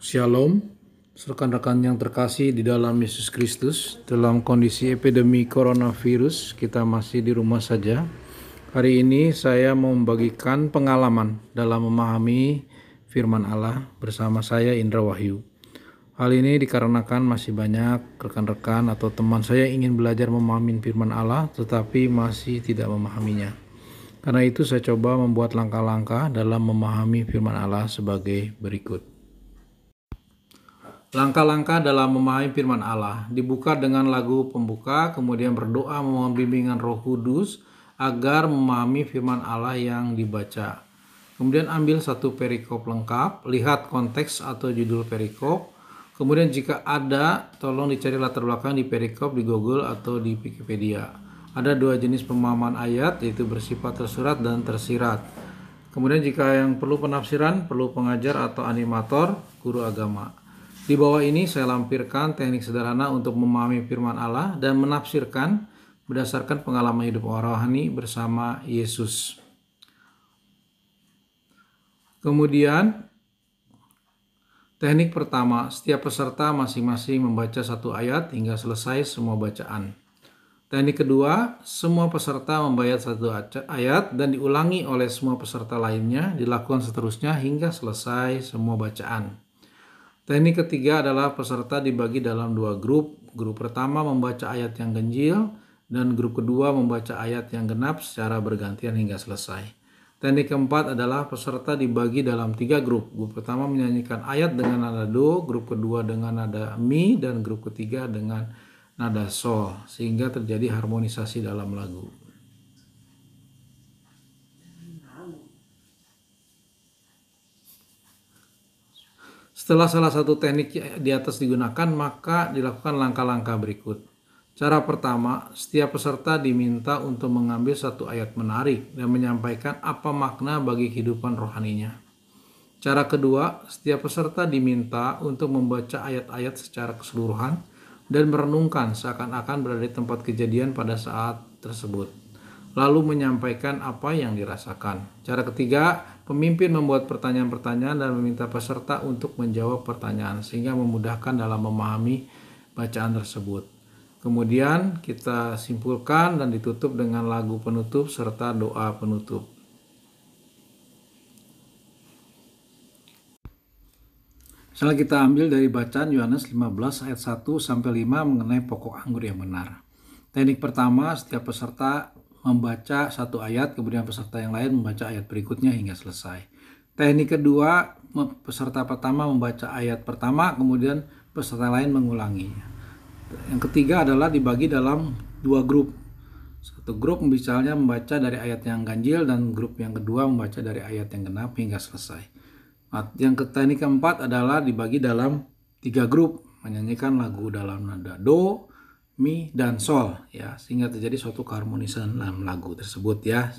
Shalom, rekan-rekan yang terkasih di dalam Yesus Kristus. Dalam kondisi epidemi coronavirus, kita masih di rumah saja. Hari ini saya mau membagikan pengalaman dalam memahami firman Allah bersama saya Indra Wahyu. Hal ini dikarenakan masih banyak rekan-rekan atau teman saya ingin belajar memahami firman Allah tetapi masih tidak memahaminya. Karena itu saya coba membuat langkah-langkah dalam memahami firman Allah sebagai berikut. Langkah-langkah dalam memahami firman Allah dibuka dengan lagu pembuka, kemudian berdoa memohon bimbingan Roh Kudus agar memahami firman Allah yang dibaca. Kemudian ambil satu perikop lengkap, lihat konteks atau judul perikop. Kemudian jika ada, tolong dicari latar belakang di perikop di Google atau di Wikipedia. Ada dua jenis pemahaman ayat, yaitu bersifat tersurat dan tersirat. Kemudian jika yang perlu penafsiran, perlu pengajar atau animator, guru agama. Di bawah ini saya lampirkan teknik sederhana untuk memahami firman Allah dan menafsirkan berdasarkan pengalaman hidup rohani bersama Yesus. Kemudian, teknik pertama, setiap peserta masing-masing membaca satu ayat hingga selesai semua bacaan. Teknik kedua, semua peserta membaca satu ayat dan diulangi oleh semua peserta lainnya, dilakukan seterusnya hingga selesai semua bacaan. Teknik ketiga adalah peserta dibagi dalam dua grup. Grup pertama membaca ayat yang ganjil dan grup kedua membaca ayat yang genap secara bergantian hingga selesai. Teknik keempat adalah peserta dibagi dalam tiga grup. Grup pertama menyanyikan ayat dengan nada do, grup kedua dengan nada mi, dan grup ketiga dengan nada sol, sehingga terjadi harmonisasi dalam lagu. Setelah salah satu teknik di atas digunakan, maka dilakukan langkah-langkah berikut. Cara pertama, setiap peserta diminta untuk mengambil satu ayat menarik dan menyampaikan apa makna bagi kehidupan rohaninya. Cara kedua, setiap peserta diminta untuk membaca ayat-ayat secara keseluruhan dan merenungkan seakan-akan berada di tempat kejadian pada saat tersebut, lalu menyampaikan apa yang dirasakan. Cara ketiga, pemimpin membuat pertanyaan-pertanyaan dan meminta peserta untuk menjawab pertanyaan sehingga memudahkan dalam memahami bacaan tersebut. Kemudian kita simpulkan dan ditutup dengan lagu penutup serta doa penutup. Misalnya kita ambil dari bacaan Yohanes 15 ayat 1 sampai 5 mengenai pokok anggur yang benar. Teknik pertama, setiap peserta membaca satu ayat, kemudian peserta yang lain membaca ayat berikutnya hingga selesai. Teknik kedua, peserta pertama membaca ayat pertama, kemudian peserta lain mengulanginya. Yang ketiga adalah dibagi dalam dua grup. Satu grup misalnya membaca dari ayat yang ganjil dan grup yang kedua membaca dari ayat yang genap hingga selesai. Yang teknik keempat adalah dibagi dalam tiga grup, menyanyikan lagu dalam nada do, mi, dan sol, ya, sehingga terjadi suatu keharmonisan dalam lagu tersebut, ya,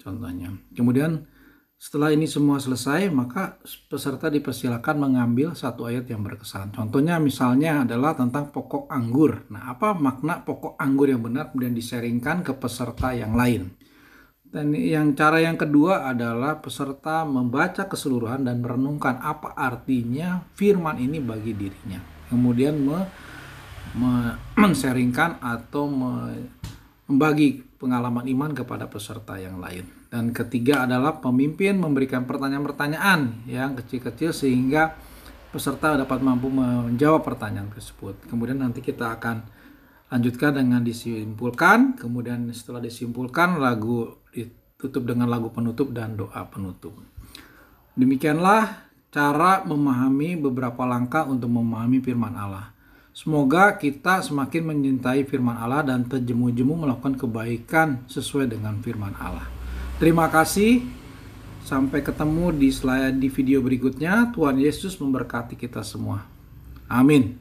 contohnya. Kemudian setelah ini semua selesai, maka peserta dipersilakan mengambil satu ayat yang berkesan. Contohnya misalnya adalah tentang pokok anggur. Nah, apa makna pokok anggur yang benar kemudian diseringkan ke peserta yang lain. Dan cara yang kedua adalah peserta membaca keseluruhan dan merenungkan apa artinya firman ini bagi dirinya. Kemudian men-sharingkan atau membagi pengalaman iman kepada peserta yang lain. Dan ketiga adalah pemimpin memberikan pertanyaan-pertanyaan yang kecil-kecil sehingga peserta dapat mampu menjawab pertanyaan tersebut. Kemudian nanti kita akan lanjutkan dengan disimpulkan. Kemudian setelah disimpulkan, lagu ditutup dengan lagu penutup dan doa penutup. Demikianlah cara memahami beberapa langkah untuk memahami firman Allah. Semoga kita semakin mencintai firman Allah dan terjemu-jemu melakukan kebaikan sesuai dengan firman Allah. Terima kasih. Sampai ketemu di video berikutnya. Tuhan Yesus memberkati kita semua. Amin.